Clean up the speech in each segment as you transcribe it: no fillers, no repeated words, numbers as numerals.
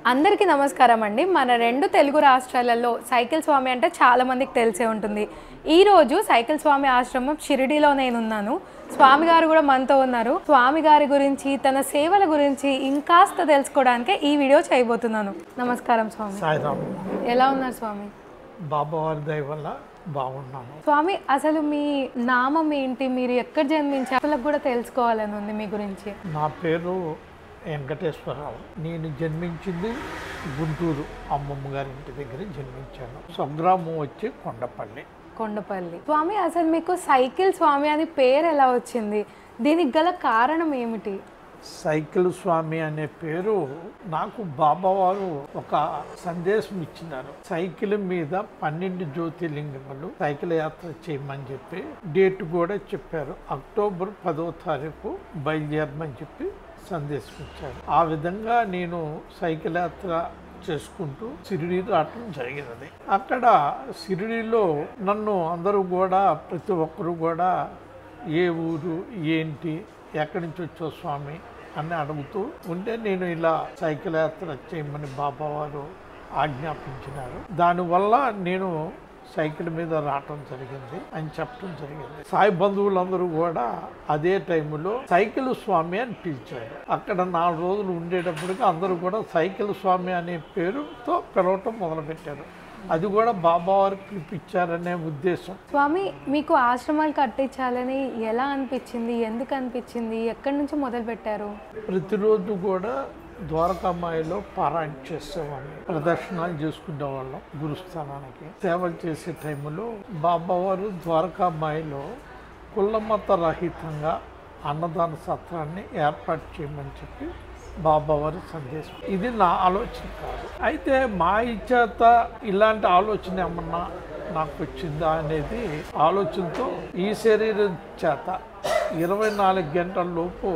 అందరికీ నమస్కారం అండి. మన రెండు తెలుగు రాష్ట్రాలలో సైకిల్ స్వామి అంటే చాలా మందికి తెలిసే ఉంటుంది. ఈరోజు సైకిల్ స్వామి ఆశ్రమం షిరిడీలో నేనున్నాను. స్వామి గారు కూడా మనతో ఉన్నారు. స్వామి గారి గురించి, తన సేవల గురించి ఇంకాస్త తెలుసుకోవడానికే ఈ వీడియో చేయబోతున్నాను. నమస్కారం స్వామి. సాయిరామ్. ఎలా ఉన్నారు స్వామి? బాబావారి దయ వల్ల బాగున్నాను. స్వామి, అసలు మీ నామం ఏంటి? మీరు ఎక్కడ జన్మించారు? వాళ్ళకి కూడా తెలుసుకోవాలని ఉంది మీ గురించి. నా పేరు వెంకటేశ్వరరావు. నేను జన్మించింది గుంటూరు అమ్మమ్మ గారి ఇంటి దగ్గర జన్మించాను. స్వగ్రామం వచ్చి కొండపల్లి. స్వామి, అసలు మీకు సైకిల్ స్వామి అని పేరు ఎలా వచ్చింది? దీనికి గల కారణం ఏమిటి? సైకిల్ స్వామి అనే పేరు నాకు బాబావారు ఒక సందేశం ఇచ్చినారు. సైకిల్ మీద 12 జ్యోతిర్లింగములు సైకిల్ యాత్ర చేయమని చెప్పి డేట్ కూడా చెప్పారు. అక్టోబర్ 10వ తారీఖు బయలుదేరమని చెప్పి సందేశం ఇచ్చారు. ఆ విధంగా నేను సైకిల్ యాత్ర చేసుకుంటూ షిరిడీ రావటం జరిగినది. అక్కడ షిరిడీలో నన్ను అందరూ కూడా, ప్రతి ఒక్కరు కూడా ఏ ఊరు, ఏంటి, ఎక్కడి నుంచి వచ్చో స్వామి అని అడుగుతూ ఉంటే నేను ఇలా సైకిల్ యాత్ర చేయమని బాబావారు ఆజ్ఞాపించినారు. దానివల్ల నేను సైకిల్ మీద రావటం జరిగింది అని చెప్పడం జరిగింది. సాయి బంధువులందరూ కూడా అదే టైంలో సైకిల్ స్వామి అని పిలిచారు. అక్కడ 4 రోజులు ఉండేటప్పటికి అందరూ కూడా సైకిల్ స్వామి అనే పేరుతో పిలవటం మొదలుపెట్టారు. అది కూడా బాబావారు పిలిపించారనే ఉద్దేశం. స్వామి, మీకు ఆశ్రమాలు కట్టించాలని ఎలా అనిపించింది? ఎందుకు అనిపించింది? ఎక్కడి నుంచి మొదలు పెట్టారు? ప్రతిరోజు కూడా ద్వారకామాయిలో పారాయణ చేసేవాళ్ళం, ప్రదర్శనలు చేసుకునేవాళ్ళం. గురుస్థానానికి సేవలు చేసే టైంలో బాబావారు ద్వారకామాయిలో కులమత రహితంగా అన్నదాన సత్రాన్ని ఏర్పాటు చేయమని చెప్పి బాబావారి సందేశం. ఇది నా ఆలోచన కాదు. అయితే మా ఇచ్చేత ఇలాంటి ఆలోచన ఏమన్నా నాకు వచ్చిందా అనేది ఆలోచనతో ఈ శరీరం చేత 24 గంటల లోపు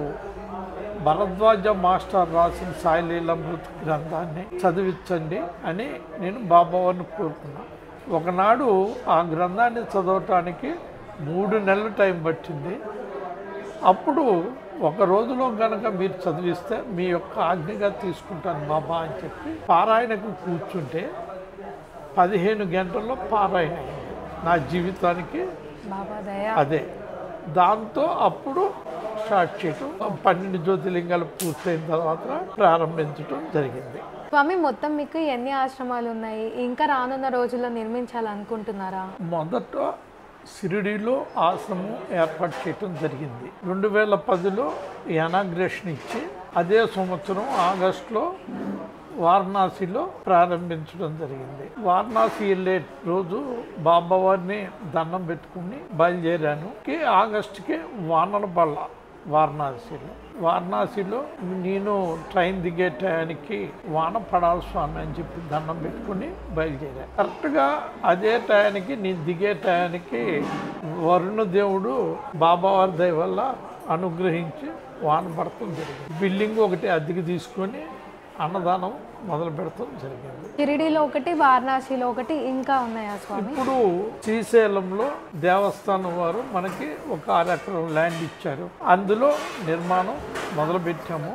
భరద్వాజ మాస్టర్ రాసిన సాయిలీలామృత గ్రంథాన్ని చదివించండి అని నేను బాబావారిని కోరుకున్నాను. ఒకనాడు ఆ గ్రంథాన్ని చదవటానికి 3 నెలలు టైం పట్టింది. అప్పుడు ఒక రోజులో కనుక మీరు చదివిస్తే మీ యొక్క ఆజ్ఞగా తీసుకుంటాను బాబా అని చెప్పి పారాయణకు కూర్చుంటే 15 గంటల్లో పారాయణ అయింది నా జీవితానికి. అదే దాంతో అప్పుడు స్టార్ట్ చేయటం, 12 జ్యోతిర్లింగాలు పూర్తయిన తర్వాత ప్రారంభించడం జరిగింది. స్వామి, మొత్తం మీకు ఎన్ని ఆశ్రమాలు ఉన్నాయి? ఇంకా రానున్న రోజుల్లో నిర్మించాలనుకుంటున్నారా? మొదట షిరిడీలో ఆశ్రమం ఏర్పాటు చేయటం జరిగింది. 2010లో ఇనాగ్రేషన్ ఇచ్చి అదే సంవత్సరం ఆగస్టులో వారణాసిలో ప్రారంభించడం జరిగింది. వారణాసి వెళ్ళే రోజు బాబావారిని దండం పెట్టుకుని బయలుదేరాను. ఆగస్టుకి వానల బల్ల వారణాసిలో నేను ట్రైన్ దిగే టయానికి వాన పడాలి స్వామి అని చెప్పి దండం పెట్టుకుని బయలుదేరా. కరెక్ట్గా అదే టయానికి నేను దిగే టయానికి వరుణ దేవుడు బాబావారి దయ వల్ల అనుగ్రహించి వాన పడటం జరిగింది. బిల్డింగ్ ఒకటి అద్దెకి తీసుకొని అన్నదానం మొదలు పెడతాం జరిగింది. షిరిడీలో ఒకటి, వారణాసిలో ఒకటి, ఇంకా ఉన్నాయా స్వామి? ఇప్పుడు శ్రీశైలంలో దేవస్థానం వారు మనకి ఒక 6 ఎకరం ల్యాండ్ ఇచ్చారు. అందులో నిర్మాణం మొదలు పెట్టాము.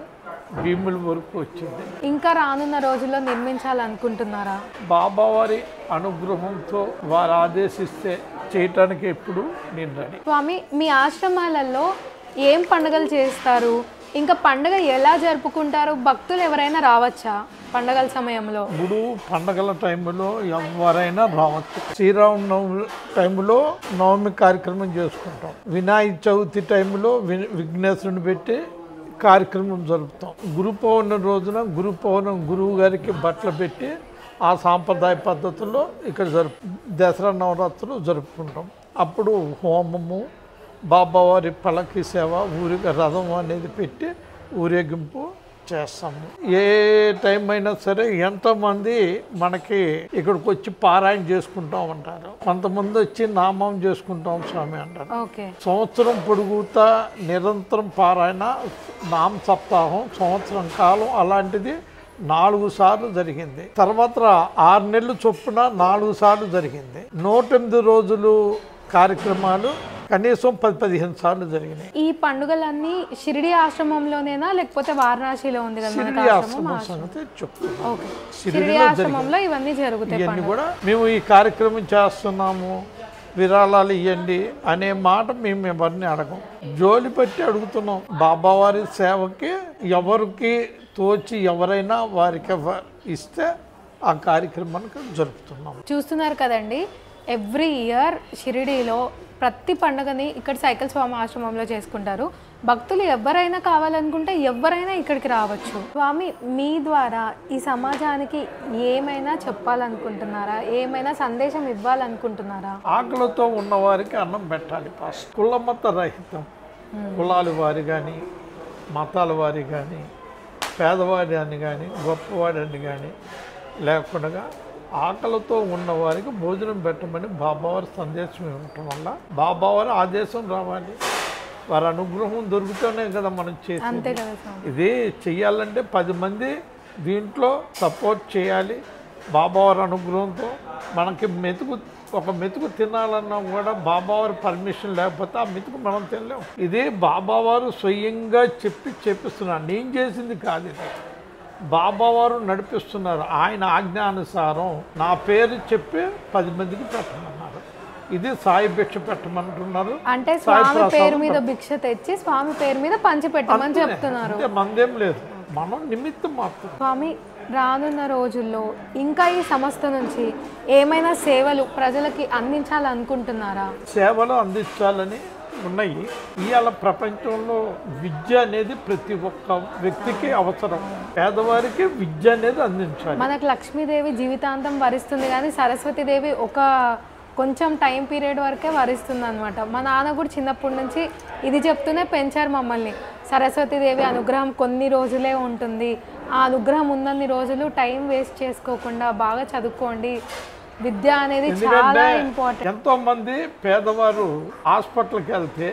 భీముల వరకు వచ్చింది. ఇంకా రానున్న రోజుల్లో నిర్మించాలనుకుంటున్నారా? బాబావారి అనుగ్రహంతో వారు ఆదేశిస్తే చేయటానికి ఎప్పుడు నేను రెడీ. స్వామి, మీ ఆశ్రమాలలో ఏం పండుగలు చేస్తారు? ఇంకా పండుగ ఎలా జరుపుకుంటారు? భక్తులు ఎవరైనా రావచ్చా పండుగల సమయంలో? ఇప్పుడు పండుగల టైంలో ఎవరైనా రావచ్చు. శ్రీరామనవమి టైంలో నవమి కార్యక్రమం చేసుకుంటాం. వినాయక చవితి టైంలో విఘ్నేశ్వరుని పెట్టి కార్యక్రమం జరుపుతాం. గురు పౌర్ణమి రోజున గురువు గారికి బట్టలు పెట్టి ఆ సాంప్రదాయ పద్ధతుల్లో ఇక్కడ దసరా నవరాత్రులు జరుపుకుంటాం. అప్పుడు హోమము, బాబావారి పల్లకి సేవ, ఊరికి రథం అనేది పెట్టి ఊరేగింపు చేస్తాము. ఏ టైం అయినా సరే ఎంతోమంది మనకి ఇక్కడికి వచ్చి పారాయణ చేసుకుంటాం అంటారు. కొంతమంది వచ్చి నామం చేసుకుంటాం స్వామి అంటారు. సంవత్సరం పొడుగుతా నిరంతరం పారాయణ, నామ సప్తాహం సంవత్సరం కాలం అలాంటిది 4 సార్లు జరిగింది. తర్వాత 6 నెలలు చొప్పున 4 సార్లు జరిగింది. 108 రోజులు కార్యక్రమాలు కనీసం 10-15 సార్లు జరిగినాయి. ఈ పండుగలన్నీ షిరిడి ఆశ్రమంలోనేనా లేకపోతే వారణాసిలో ఉంది కదా షిరిడి ఆశ్రమం సంగతి చెప్తున్నాం. ఓకే, షిరిడి ఆశ్రమంలో ఇవన్నీ జరుగుతాయి. ఇవన్నీ కూడా మేము ఈ కార్యక్రమం చేస్తున్నాము, విరాళాలు ఇవ్వండి అనే మాట మేము ఎవరిని అడగం, జోలి పెట్టి అడుగుతున్నాం. బాబావారి సేవకి ఎవరికి తోచి ఎవరైనా వారికి ఇస్తే ఆ కార్యక్రమానికి జరుపుతున్నాం. చూస్తున్నారు కదండి, ఎవ్రీ ఇయర్ షిరిడీలో ప్రతి పండుగని ఇక్కడ సైకిల్ స్వామి ఆశ్రమంలో చేసుకుంటారు. భక్తులు ఎవరైనా కావాలనుకుంటే ఎవరైనా ఇక్కడికి రావచ్చు. స్వామి, మీ ద్వారా ఈ సమాజానికి ఏమైనా చెప్పాలనుకుంటున్నారా, ఏమైనా సందేశం ఇవ్వాలనుకుంటున్నారా? ఆకలితో ఉన్నవారికి అన్నం పెట్టాలి. ఫస్ట్ కులమత రహితం, కులాల వారి కానీ మతాల వారి కానీ పేదవాడి అని కానీ గొప్పవాడని కానీ లేకుండా ఆకలితో ఉన్నవారికి భోజనం పెట్టమని బాబావారి సందేశం ఇవ్వటం వల్ల బాబావారి ఆదేశం రావాలి, వారి అనుగ్రహం దొరుకుతూనే కదా మనం చేసి. ఇది చెయ్యాలంటే 10 మంది దీంట్లో సపోర్ట్ చేయాలి. బాబావారి అనుగ్రహంతో మనకి ఒక మెతుకు తినాలన్నా కూడా బాబావారి పర్మిషన్ లేకపోతే ఆ మెతుకు మనం తినలేము. ఇది బాబావారు స్వయంగా చెప్పిస్తున్నారు, నేను చేసింది కాదు, ఇది బాబావారు నడిపిస్తున్నారు. ఆయన ఆజ్ఞానుసారం నా పేరు చెప్పి 10 మందికి పెట్టమన్నారు. ఇది సాయి భిక్ష పెట్టమంటున్నారు. అంటే స్వామి పేరు మీద భిక్ష తెచ్చి స్వామి పేరు మీద పంచి పెట్టమని చెప్తున్నారు. మందేం లేదు, మనం నిమిత్తం మాత్రం. స్వామి, రానున్న రోజుల్లో ఇంకా ఈ సంస్థ నుంచి ఏమైనా సేవలు ప్రజలకి అందించాలనుకుంటున్నారా? సేవలు అందించాలని ఉన్నాయి. ఇవాళ ప్రపంచంలో విద్య అనేది ప్రతి ఒక్క వ్యక్తికి అవసరం. పేదవారికి విద్య అనేది అందించాలి. మనకు లక్ష్మీదేవి జీవితాంతం వరిస్తుంది, కానీ సరస్వతీదేవి కొంచెం టైం పీరియడ్ వరకే వరిస్తుంది అనమాట. మా నాన్న కూడా చిన్నప్పటి నుంచి ఇది చెప్తూనే పెంచారు మమ్మల్ని. సరస్వతీదేవి అనుగ్రహం కొన్ని రోజులే ఉంటుంది, ఆ అనుగ్రహం ఉన్నన్ని రోజులు టైం వేస్ట్ చేసుకోకుండా బాగా చదువుకోండి, విద్య అనేది చాలా ఇంపార్టెంట్. ఎంతో మంది పేదవారు హాస్పిటల్కి వెళ్తే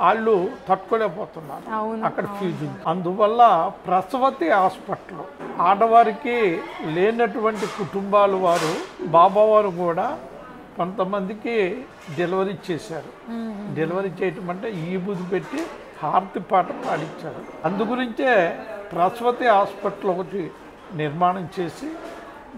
వాళ్ళు తట్టుకోలేకపోతున్నారు అక్కడ ఫీజు. అందువల్ల ప్రసవతి హాస్పిటల్ ఆడవారికి లేనటువంటి కుటుంబాల వారు బాబావారు కూడా కొంతమందికి డెలివరీ చేశారు. డెలివరీ చేయటం అంటే ఈ బుద్ధి పెట్టి హారతి పాట పాడించారు. అందుగురించే ప్రసవతి హాస్పిటల్ ఒకటి నిర్మాణం చేసి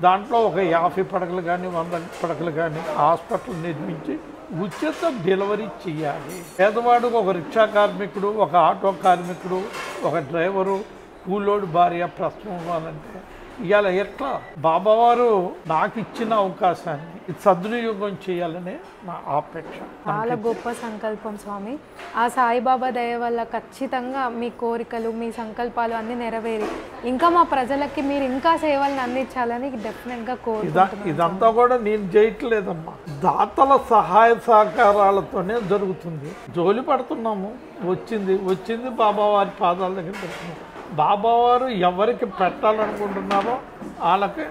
దాంట్లో ఒక 50 పడకలు కానీ 100 పడకలు కానీ హాస్పిటల్ నిర్మించి ఉచిత డెలివరీ చేయాలి. పేదవాడు ఒక రిక్షా కార్మికుడు, ఒక ఆటో కార్మికుడు, ఒక డ్రైవరు, కూలోడు భార్య ప్రసవం అవ్వాలంటే ఇవాళ ఎట్లా బాబావారు నాకు ఇచ్చిన అవకాశాన్ని సద్వినియోగం చేయాలనే నా ఆపేక్ష. చాలా గొప్ప సంకల్పం స్వామి. ఆ సాయిబాబా దయ వల్ల ఖచ్చితంగా మీ కోరికలు, మీ సంకల్పాలు అన్నీ నెరవేరి ఇంకా మా ప్రజలకి మీరు ఇంకా సేవలను అందించాలని డెఫినెట్గా కోరుకుంటున్నాను. ఇదంతా కూడా నేను చేయట్లేదమ్మా, దాతల సహాయ సహకారాలతోనే జరుగుతుంది. జోలి పడుతున్నాము, వచ్చింది బాబావారి పాదాల దగ్గర పెడుతున్నాము. బాబావారు ఎవరికి పెట్టాలనుకుంటున్నారో వాళ్ళకి